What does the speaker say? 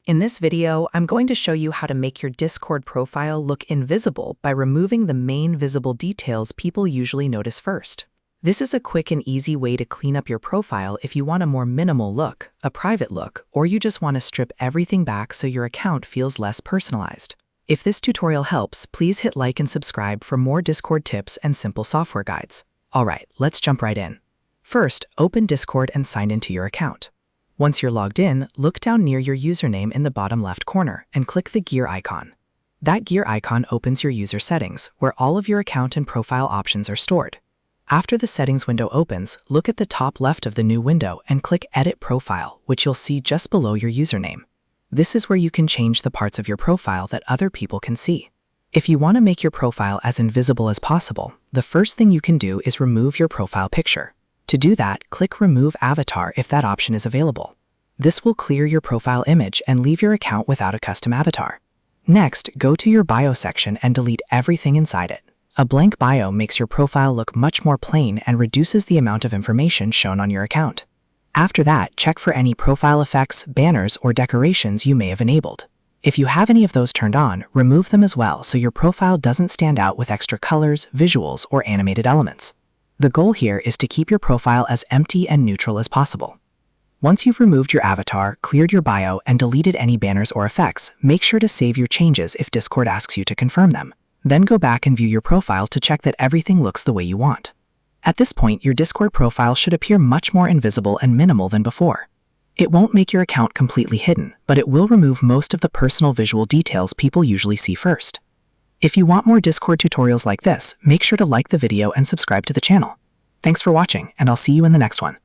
In this video, I'm going to show you how to make your Discord profile look invisible by removing the main visible details people usually notice first. This is a quick and easy way to clean up your profile if you want a more minimal look, a private look, or you just want to strip everything back so your account feels less personalized. If this tutorial helps, please hit like and subscribe for more Discord tips and simple software guides. Alright, let's jump right in. First, open Discord and sign into your account. Once you're logged in, look down near your username in the bottom left corner and click the gear icon. That gear icon opens your user settings, where all of your account and profile options are stored. After the settings window opens, look at the top left of the new window and click Edit Profile, which you'll see just below your username. This is where you can change the parts of your profile that other people can see. If you want to make your profile as invisible as possible, the first thing you can do is remove your profile picture. To do that, click Remove Avatar if that option is available. This will clear your profile image and leave your account without a custom avatar. Next, go to your bio section and delete everything inside it. A blank bio makes your profile look much more plain and reduces the amount of information shown on your account. After that, check for any profile effects, banners, or decorations you may have enabled. If you have any of those turned on, remove them as well so your profile doesn't stand out with extra colors, visuals, or animated elements. The goal here is to keep your profile as empty and neutral as possible. Once you've removed your avatar, cleared your bio, and deleted any banners or effects, make sure to save your changes if Discord asks you to confirm them. Then go back and view your profile to check that everything looks the way you want. At this point, your Discord profile should appear much more invisible and minimal than before. It won't make your account completely hidden, but it will remove most of the personal visual details people usually see first. If you want more Discord tutorials like this, make sure to like the video and subscribe to the channel. Thanks for watching, and I'll see you in the next one.